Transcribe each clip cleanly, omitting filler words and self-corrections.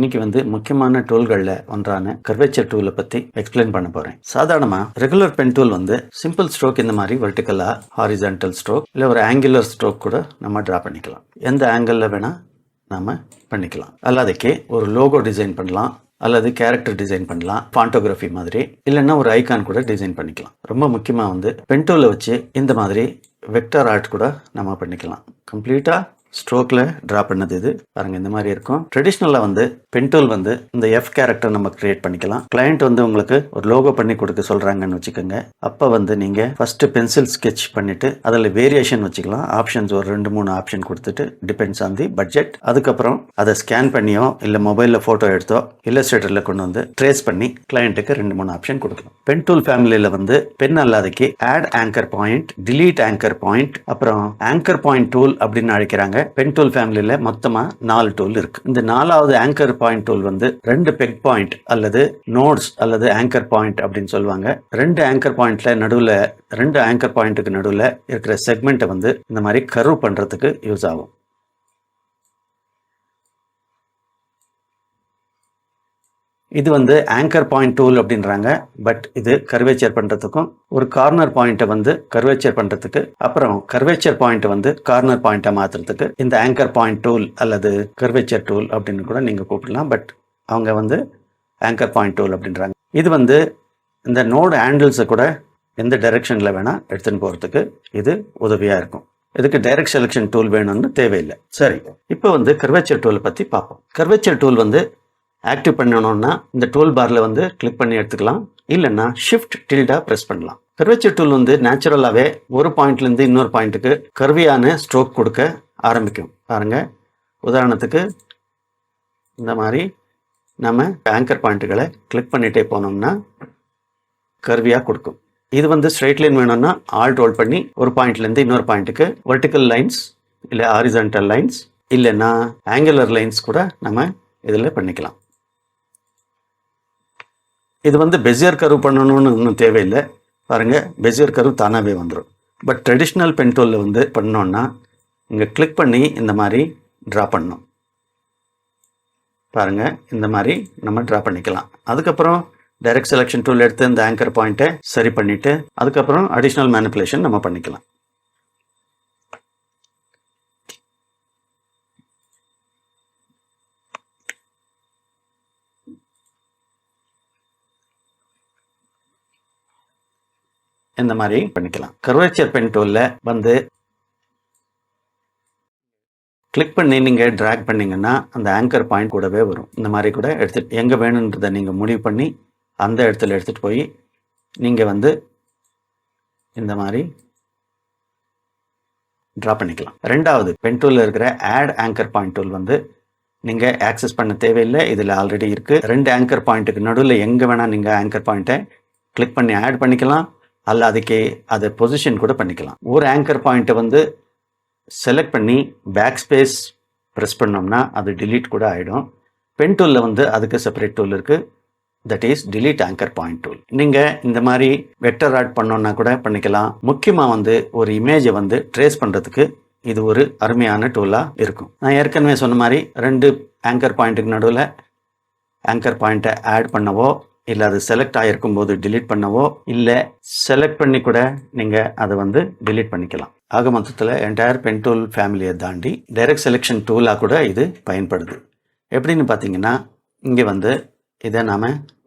இன்னைக்கு வந்து முக்கியமான டூல்களில் ஒன்றான கர்வேச்சர் டூலை பற்றி எக்ஸ்பிளைன் பண்ண போகிறேன். சாதாரணமாக ரெகுலர் பென் டூல் வந்து சிம்பிள் ஸ்ட்ரோக் இந்த மாதிரி வெர்டிக்கலாக ஹாரிசான்டல் ஸ்ட்ரோக் இல்லை ஒரு ஆங்குலர் ஸ்ட்ரோக் கூட நம்ம ட்ரா பண்ணிக்கலாம். எந்த ஆங்கிளில் வேணால் நாம் பண்ணிக்கலாம். அல்லாதக்கே ஒரு லோகோ டிசைன் பண்ணலாம், அல்லது கேரக்டர் டிசைன் பண்ணலாம், ஃபாண்டோகிராஃபி மாதிரி, இல்லைன்னா ஒரு ஐகான் கூட டிசைன் பண்ணிக்கலாம். ரொம்ப முக்கியமாக வந்து பென் டூலை வச்சு இந்த மாதிரி வெக்டர் ஆர்ட் கூட நம்ம பண்ணிக்கலாம். கம்ப்ளீட்டாக ஸ்ட்ரோக்கில் ட்ரா பண்ணது இது பாருங்கள், இந்த மாதிரி இருக்கும். ட்ரெடிஷ்னலாக வந்து பென் டூல் வந்து இந்த எஃப் கேரக்டர் நம்ம கிரியேட் பண்ணிக்கலாம். கிளையண்ட் வந்து உங்களுக்கு ஒரு லோகோ பண்ணி கொடுக்க சொல்கிறாங்கன்னு வச்சுக்கோங்க. அப்போ வந்து நீங்கள் ஃபஸ்ட்டு பென்சில் ஸ்கெட்ச் பண்ணிவிட்டு அதில் வேரியேஷன் வச்சுக்கலாம். ஆப்ஷன்ஸ் ஒரு 2-3 ஆப்ஷன் கொடுத்துட்டு டிபெண்ட்ஸ் ஆன் தி பட்ஜெட். அதுக்கப்புறம் அதை ஸ்கேன் பண்ணியோ இல்லை மொபைலில் ஃபோட்டோ எடுத்தோ இல்லஸ்ட்ரேட்டரில் கொண்டு வந்து ட்ரேஸ் பண்ணி கிளையண்ட்டுக்கு 2-3 ஆப்ஷன் கொடுக்கலாம். பென் டூல் ஃபேமிலியில் வந்து பென் அல்லாதக்கு add anchor point, delete anchor point, அப்புறம் ஆங்கர் பாயிண்ட் டூல் அப்படின்னு அழைக்கிறாங்க. பென் டூல் ஃபேமிலியில மொத்தமா 4 டூல் இருக்கு. இந்த 4வது ஆங்கர் பாயிண்ட் டூல் வந்து 2 பெக் பாயிண்ட் அல்லது நோட்ஸ் அல்லது ஆங்கர் பாயிண்ட் அப்படின்னு சொல்லுவாங்க. 2 ஆங்கர் பாயிண்ட்ல நடுவில் 2 ஆங்கர் பாயிண்ட்டுக்கு நடுவில் இருக்கிற செக்மெண்ட்டை வந்து இந்த மாதிரி கர்வ் பண்றதுக்கு யூஸ் ஆகும். இது வந்து ஆங்கர் பாயிண்ட் டூல் அப்படின்றாங்க. பட் இது கர்வேச்சர் பண்ணுறதுக்கும் ஒரு கார்னர் பாயிண்ட்டை வந்து கர்வேச்சர் பண்ணுறதுக்கு, அப்புறம் கர்வேச்சர் பாயிண்ட்டை வந்து கார்னர் பாயிண்ட்டை மாற்றுறதுக்கு இந்த ஆங்கர் பாயிண்ட் டூல் அல்லது கர்வேச்சர் டூல் அப்படின்னு கூட நீங்கள் கூப்பிடலாம். பட் அவங்க வந்து ஆங்கர் பாயிண்ட் டூல் அப்படின்றாங்க. இது வந்து இந்த நோடு ஹேண்டில்ஸை கூட எந்த டைரெக்ஷனில் வேணால் எடுத்துன்னு போகிறதுக்கு இது உதவியாக இருக்கும். இதுக்கு டைரக்ட் செலெக்ஷன் டூல் வேணும்னு தேவையில்லை. சரி, இப்போ வந்து கர்வேச்சர் டூலை பற்றி பார்ப்போம். கர்வேச்சர் டூல் வந்து ஆக்டிவ் பண்ணணும்னா இந்த டூல் பாரில் வந்து கிளிக் பண்ணி எடுத்துக்கலாம், இல்லைன்னா ஷிஃப்ட் டில்டா ப்ரெஸ் பண்ணலாம். கர்வேச்சர் டூல் வந்து நேச்சுரலாகவே ஒரு பாயிண்ட்லேருந்து இன்னொரு பாயிண்ட்டுக்கு கர்வியான ஸ்ட்ரோக் கொடுக்க ஆரம்பிக்கும். பாருங்க, உதாரணத்துக்கு இந்த மாதிரி நம்ம ஆங்கர் பாயிண்ட்டுகளை கிளிக் பண்ணிகிட்டே போனோம்னா கர்வியாக கொடுக்கும். இது வந்து ஸ்ட்ரெயிட் லைன் வேணும்னா ஆல்ட் ஹோல்ட் பண்ணி ஒரு பாயிண்ட்லேருந்து இன்னொரு பாயிண்ட்டுக்கு வெர்டிக்கல் லைன்ஸ் இல்லை ஹாரிசான்டல் லைன்ஸ் இல்லைன்னா ஆங்குலர் லைன்ஸ் கூட நம்ம இதில் பண்ணிக்கலாம். இது வந்து பெசியர் கர்வ் பண்ணணும்னு ஒன்றும் தேவையில்லை. பாருங்கள், பெசியர் கர்வ் தானாகவே வந்துடும். பட் ட்ரெடிஷ்னல் பென் டூலில் வந்து பண்ணோன்னா இங்கே கிளிக் பண்ணி இந்த மாதிரி ட்ரா பண்ணணும். பாருங்கள், இந்த மாதிரி நம்ம ட்ரா பண்ணிக்கலாம். அதுக்கப்புறம் டைரக்ட் செலெக்ஷன் டூல் எடுத்து இந்த ஆங்கர் பாயிண்ட்டை சரி பண்ணிவிட்டு அதுக்கப்புறம் அடிஷ்னல் மேனிப்புலேஷன் நம்ம பண்ணிக்கலாம். இந்த மாதிரி பண்ணிக்கலாம். கர்வேச்சர் பென் டூலில் வந்து கிளிக் பண்ணி நீங்கள் ட்ராக் பண்ணிங்கன்னா அந்த ஆங்கர் பாயிண்ட் கூடவே வரும். இந்த மாதிரி கூட எடுத்துகிட்டு எங்கே வேணுன்றதை நீங்கள் முடிவு பண்ணி அந்த இடத்துல எடுத்துகிட்டு போய் நீங்கள் வந்து இந்த மாதிரி ட்ரா பண்ணிக்கலாம். ரெண்டாவது பென் டூலில் இருக்கிற ஆட் ஆங்கர் பாயிண்ட் டூல் வந்து நீங்கள் ஆக்சஸ் பண்ண தேவையில்லை, இதில் ஆல்ரெடி இருக்குது. 2 ஆங்கர் பாயிண்ட்டுக்கு நடுவில் எங்கே வேணால் நீங்கள் ஆங்கர் பாயிண்ட்டை கிளிக் பண்ணி ஆட் பண்ணிக்கலாம், அல்ல அதுக்கே அதை பொசிஷன் கூட பண்ணிக்கலாம். ஒரு ஆங்கர் பாயிண்ட்டை வந்து செலக்ட் பண்ணி பேக் ஸ்பேஸ் ப்ரெஸ் பண்ணோம்னா அது டிலீட் கூட ஆகிடும். பென் டூலில் வந்து அதுக்கு செப்பரேட் டூல் இருக்குது, that is delete anchor point tool. நீங்கள் இந்த மாதிரி வெக்டர் ஆட் பண்ணோன்னா கூட பண்ணிக்கலாம். முக்கியமாக வந்து ஒரு இமேஜை வந்து ட்ரேஸ் பண்ணுறதுக்கு இது ஒரு அருமையான டூலாக இருக்கும். நான் ஏற்கனவே சொன்ன மாதிரி 2 ஆங்கர் பாயிண்ட்டுக்கு நடுவில் ஆங்கர் பாயிண்ட்டை ஆட் பண்ணவோ இல்லை அது செலக்ட் ஆகிருக்கும் போது டிலீட் பண்ணவோ இல்லை செலக்ட் பண்ணி கூட நீங்கள் அதை வந்து டிலீட் பண்ணிக்கலாம். ஆக மொத்தத்தில் என்டையர் பென் டூல் ஃபேமிலியை தாண்டி டைரக்ட் செலெக்ஷன் டூலாக கூட இது பயன்படுது. எப்படின்னு பார்த்தீங்கன்னா இங்கே வந்து இதை நாம்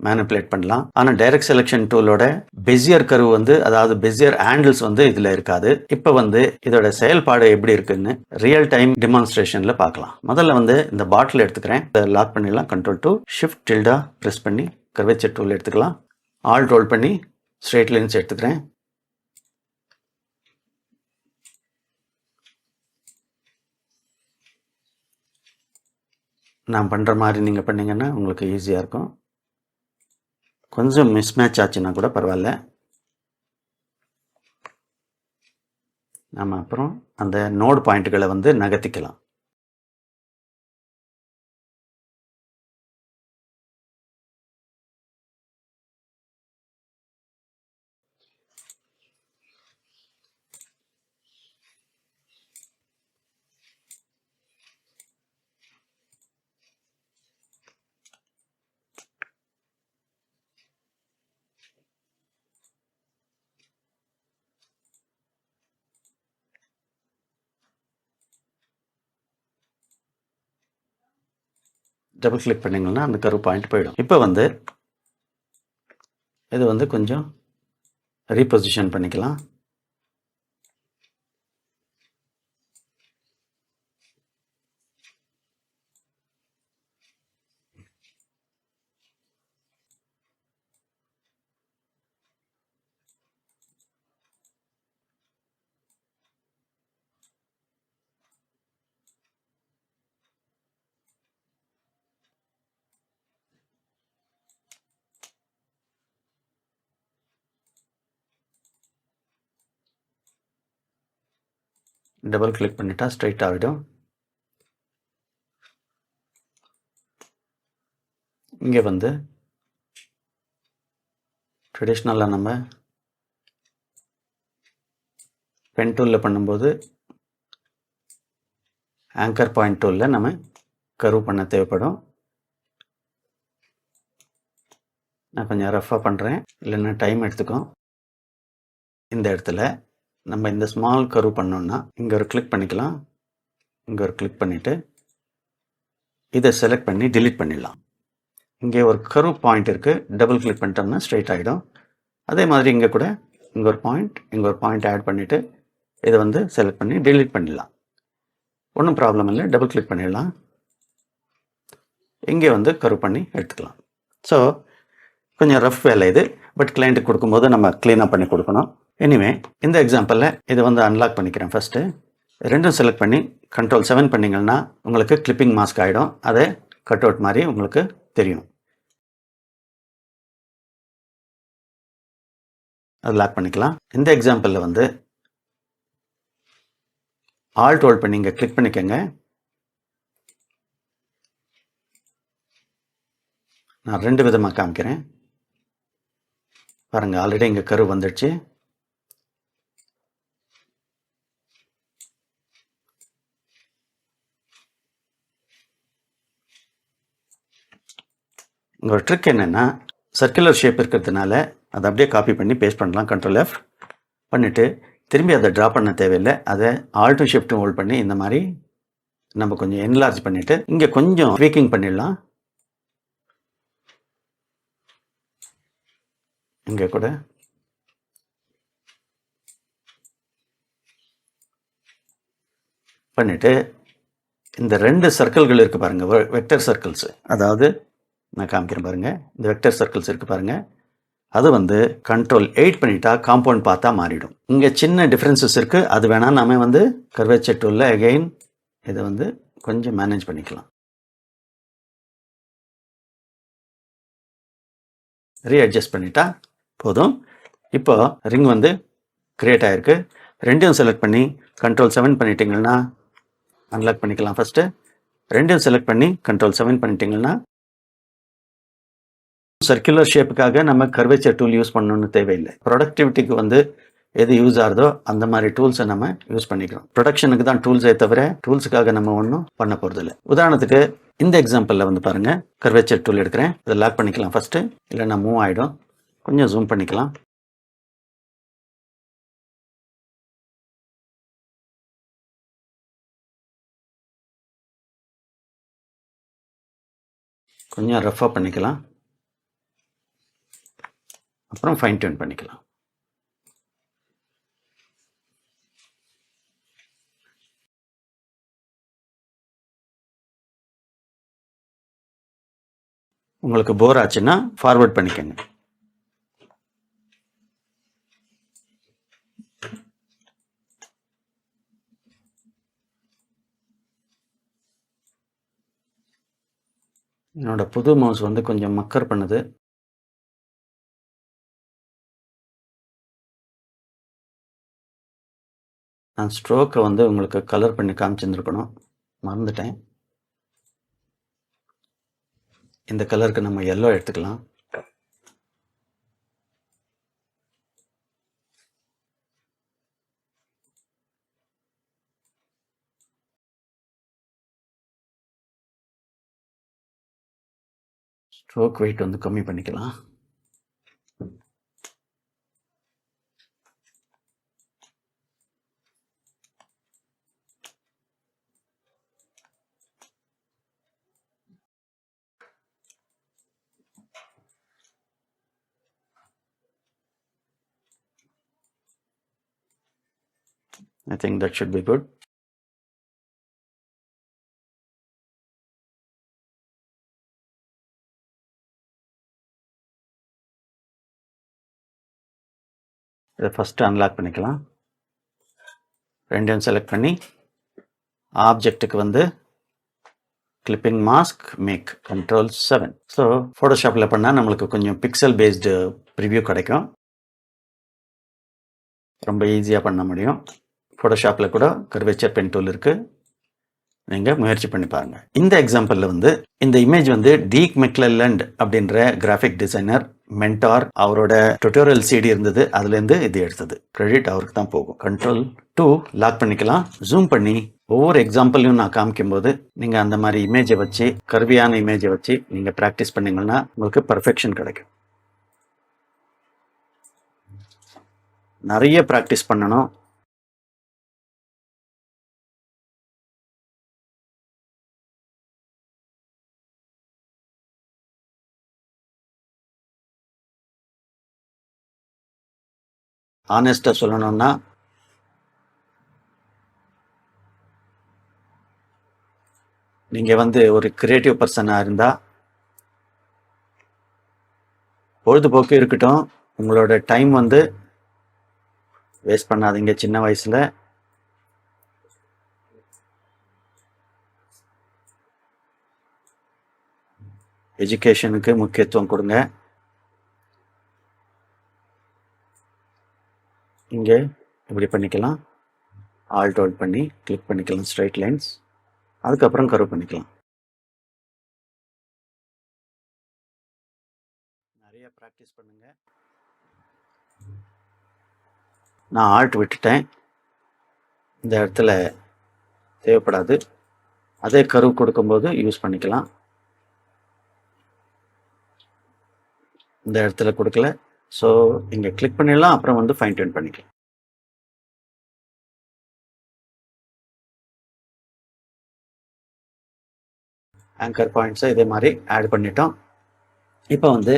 மேனிப்புலேட் பண்ணலாம். ஆனால் டைரக்ட் செலெக்ஷன் டூலோட பெசியர் கர்வ் வந்து, அதாவது பெசியர் ஹேண்டில்ஸ் வந்து இதில் இருக்காது. இப்போ வந்து இதோட செயல்பாடு எப்படி இருக்குன்னு ரியல் டைம் டெமான்ஸ்ட்ரேஷனில் பார்க்கலாம். முதல்ல வந்து இந்த பாட்டில் எடுத்துக்கிறேன், இதை லாக் பண்ணிடலாம். Ctrl+2 ஷிஃப்ட் டில்டா ப்ரெஸ் பண்ணி கர்வேச்சர் டூல் எடுத்துக்கலாம். ஆல்ட் ஹோல்ட் பண்ணி ஸ்ட்ரெயிட் லைன்ஸ் எடுத்துக்கிறேன். நான் பண்ணுற மாதிரி நீங்கள் பண்ணிங்கன்னா உங்களுக்கு ஈஸியாக இருக்கும். கொஞ்சம் மிஸ்மேட்ச் ஆச்சுன்னா கூட பரவாயில்ல. நம்ம அப்புறம் அந்த நோடு பாயிண்ட்டுகளை வந்து நகர்த்திக்கலாம். டபுள் கிளிக் பண்ணிங்கன்னா அந்த கர்வ் பாயிண்ட் போயிடும். இப்போ வந்து இது வந்து கொஞ்சம் ரீபொசிஷன் பண்ணிக்கலாம். டபுள் கிளிக் பண்ணிட்டா ஸ்ட்ரைட் ஆகிடும். இங்கே வந்து ட்ரெடிஷ்னலாக நம்ம பென் டூலில் பண்ணும்போது ஆங்கர் பாயிண்ட் டூலில் நம்ம கர்வ் பண்ண தேவைப்படும். நான் கொஞ்சம் ரஃப்பாக பண்ணுறேன், இல்லைன்னா டைம் எடுத்துக்கும். இந்த இடத்துல நம்ம இந்த ஸ்மால் கர்வ் பண்ணோம்னா இங்கே ஒரு கிளிக் பண்ணிக்கலாம். இங்கே ஒரு கிளிக் பண்ணிவிட்டு இதை செலக்ட் பண்ணி delete பண்ணிடலாம். இங்கே ஒரு கர்வ் பாயிண்ட் இருக்குது, டபுள் கிளிக் பண்ணிட்டோம்னா ஸ்ட்ரைட் ஆகிடும். அதே மாதிரி இங்கே கூட இங்கே ஒரு பாயிண்ட் ஆட் பண்ணிவிட்டு இதை வந்து செலக்ட் பண்ணி delete பண்ணிடலாம். ஒன்றும் ப்ராப்ளம் இல்லை, டபுள் கிளிக் பண்ணிடலாம். இங்கே வந்து கர்வ் பண்ணி எடுத்துக்கலாம். ஸோ கொஞ்சம் ரஃப் வேலை இது, பட் கிளைண்ட்டுக்கு கொடுக்கும்போது நம்ம க்ளீனாக பண்ணி கொடுக்கணும். எனிவே இந்த எக்ஸாம்பிளில் இதை வந்து அன்லாக் பண்ணிக்கிறேன். ஃபஸ்ட்டு ரெண்டும் செலக்ட் பண்ணி Ctrl+7 பண்ணிங்கன்னா உங்களுக்கு கிளிப்பிங் மாஸ்க் ஆகிடும். அதை கட் அவுட் மாதிரி உங்களுக்கு தெரியும். அது லாக் பண்ணிக்கலாம். இந்த எக்ஸாம்பிளில் வந்து ஆல்ட் ஹோல்ட் பண்ணி இங்கே கிளிக் பண்ணிக்கோங்க. நான் ரெண்டு விதமாக காமிக்கிறேன் பாருங்கள். ஆல்ரெடி இங்கே கர்வ் வந்துடுச்சு. இங்கே ஒரு ட்ரிக் என்னென்னா, சர்க்குலர் ஷேப் இருக்கிறதுனால அதை அப்படியே காப்பி பண்ணி பேஸ்ட் பண்ணலாம். Ctrl+F பண்ணிவிட்டு திரும்பி அதை ட்ரா பண்ண தேவையில்லை. அதை ஆல்ட்டும் ஷிஃப்ட்டும் ஹோல்ட் பண்ணி இந்த மாதிரி நம்ம கொஞ்சம் என்லார்ஜ் பண்ணிவிட்டு இங்கே கொஞ்சம் ட்வீக்கிங் பண்ணிடலாம். இங்கே கூட பண்ணிவிட்டு இந்த ரெண்டு சர்க்கிள்கள் இருக்குது பாருங்கள், வெக்டர் சர்க்கிள்ஸு. அதாவது நான் காமிக்கிறேன் பாருங்கள், இந்த வெக்டர் சர்க்கிள்ஸ் இருக்குது பாருங்கள். அது வந்து Ctrl+8 பண்ணிட்டா காம்பவுண்ட் பார்த்தா மாறிடும். இங்கே சின்ன டிஃப்ரென்சஸ் இருக்குது, அது வேணால் நாம வந்து கர்வேச்சர் டூலில் அகெயின் இதை வந்து கொஞ்சம் மேனேஜ் பண்ணிக்கலாம். ரீஅட்ஜஸ்ட் பண்ணிட்டா போதும். இப்போ ரிங் வந்து கிரியேட் ஆகிருக்கு. ரெண்டையும் செலக்ட் பண்ணி Ctrl+7 பண்ணிட்டீங்கன்னா அன்லாக் பண்ணிக்கலாம். ஃபஸ்ட்டு ரெண்டையும் செலக்ட் பண்ணி Ctrl+7 பண்ணிட்டீங்கன்னா சர்க்குலர் ஷேப்புக்காக நம்ம கர்வேச்சர் டூல் யூஸ் பண்ணணும்னு தேவையில்லை. ப்ரொடக்டிவிட்டிக்கு வந்து எது யூஸ் ஆகுதோ அந்த மாதிரி டூல்ஸை நம்ம யூஸ் பண்ணிக்கிறோம். ப்ரொடக்ஷனுக்கு தான் டூல்ஸே தவிர டூல்ஸுக்காக நம்ம ஒன்றும் பண்ண போகிறதில்லை. உதாரணத்துக்கு இந்த எக்ஸாம்பிளில் வந்து பாருங்கள், கர்வேச்சர் டூல் எடுக்கிறேன். இதை லாக் பண்ணிக்கலாம் ஃபஸ்ட்டு, இல்லைன்னா மூவ் ஆகிடும். கொஞ்சம் ஜூம் பண்ணிக்கலாம். கொஞ்சம் ரஃப்பாக பண்ணிக்கலாம். அப்புறம் ஃபைன் டியூன் பண்ணிக்கலாம். உங்களுக்கு போர் ஆச்சுன்னா ஃபார்வர்ட் பண்ணிக்கோங்க. என்னோட புது மவுஸ் வந்து கொஞ்சம் மக்கர் பண்ணுது. நான் ஸ்ட்ரோக்கை வந்து உங்களுக்கு கலர் பண்ணி காமிச்சிருந்துருக்கணும், மறந்துட்டேன். இந்த கலருக்கு நம்ம எல்லோ எடுத்துக்கலாம். ஸ்ட்ரோக் வெயிட் வந்து கம்மி பண்ணிக்கலாம். I think that should be good. இதை ஃபஸ்ட்டு அன்லாக் பண்ணிக்கலாம். ரெண்டையும் செலக்ட் பண்ணி ஆப்ஜெக்ட்டுக்கு வந்து clipping mask make Ctrl+7. So ஃபோட்டோஷாப்பில் பண்ணால் நம்மளுக்கு கொஞ்சம் பிக்சல் பேஸ்டு ப்ரிவ்யூ கிடைக்கும். ரொம்ப ஈஸியாக பண்ண முடியும். ஃபோட்டோஷாப்பில் கூட கர்வேச்சர் பென் டூல் இருக்குது, நீங்கள் முயற்சி பண்ணி பாருங்கள். இந்த எக்ஸாம்பிளில் வந்து இந்த இமேஜ் வந்து டீக் மெக்லெலண்ட் அப்படின்ற கிராஃபிக் டிசைனர் மென்டார் அவரோட டுட்டோரியல் சிடி இருந்தது, அதுலேருந்து இது எடுத்தது. கிரெடிட் அவருக்கு தான் போகும். Ctrl+2 லாக் பண்ணிக்கலாம். ஜூம் பண்ணி ஒவ்வொரு எக்ஸாம்பிளையும் நான் காமிக்கும்போது நீங்கள் அந்த மாதிரி இமேஜை வச்சு, கர்வியான இமேஜை வச்சு நீங்கள் ப்ராக்டிஸ் பண்ணிங்கன்னா உங்களுக்கு பர்ஃபெக்ஷன் கிடைக்கும். நிறைய ப்ராக்டிஸ் பண்ணணும். ஆனஸ்டாக சொல்லணும்னா நீங்கள் வந்து ஒரு கிரியேட்டிவ் பர்சனாக இருந்தால் பொழுதுபோக்கு இருக்கட்டும், உங்களோட டைம் வந்து வேஸ்ட் பண்ணாதீங்க. சின்ன வயசில் எஜுகேஷனுக்கு முக்கியத்துவம் கொடுங்க. இங்கே இப்படி பண்ணிக்கலாம். ஆல்ட் ஹோல்ட் பண்ணி கிளிக் பண்ணிக்கலாம் ஸ்ட்ரைட் லைன்ஸ், அதுக்கப்புறம் கர்வ் பண்ணிக்கலாம். நிறைய ப்ராக்டிஸ் பண்ணுங்க. நான் ஆல்ட் விட்டுட்டேன், இந்த இடத்துல தேவைப்படாது. அதே கர்வ் கொடுக்கும்போது யூஸ் பண்ணிக்கலாம். இந்த இடத்துல கொடுக்கல, ஸோ இங்கே கிளிக் பண்ணிடலாம், அப்புறம் வந்து ஃபைன் டியூன் பண்ணிக்கலாம். ஆங்கர் பாயிண்ட்ஸை இதே மாதிரி ஆட் பண்ணிட்டோம். இப்போ வந்து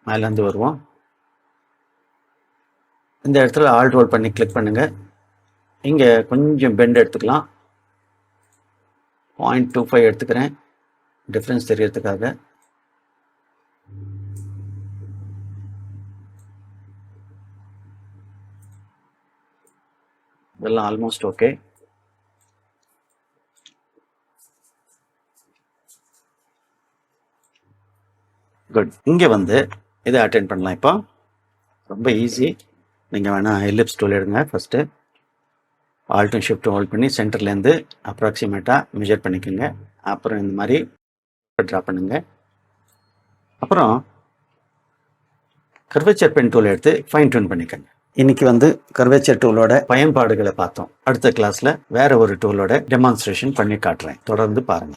மேலேருந்து வருவோம். இந்த இடத்துல ஆல்ட் ஹோல்ட் பண்ணி கிளிக் பண்ணுங்க. இங்கே கொஞ்சம் பெண்ட் எடுத்துக்கலாம். 0.25 எடுத்துக்கிறேன், டிஃப்ரென்ஸ் தெரியறதுக்காக. இதெல்லாம் ஆல்மோஸ்ட் ஓகே. குட். இங்கே வந்து இதை அட்டென்ட் பண்ணலாம். இப்போ ரொம்ப ஈஸி. நீங்கள் வேணால் எலிப்ஸ் டூல் எடுங்க. ஃபஸ்ட்டு ஆல்ட்டும் ஷிஃப்ட்டும் ஹோல்ட் பண்ணி சென்டர்லேருந்து அப்ராக்சிமேட்டாக மெஷர் பண்ணிக்கோங்க. அப்புறம் இந்த மாதிரி ட்ரா பண்ணுங்க. அப்புறம் கர்வேச்சர் பென் டூல் எடுத்து ஃபைன் டியூன் பண்ணிக்கோங்க. இன்னைக்கு வந்து கர்வேச்சர் டூலோட பயன்பாடுகளை பார்த்தோம். அடுத்த கிளாஸில் வேற ஒரு டூலோட டெமான்ஸ்ட்ரேஷன் பண்ணி காட்டுறேன். தொடர்ந்து பாருங்கள்.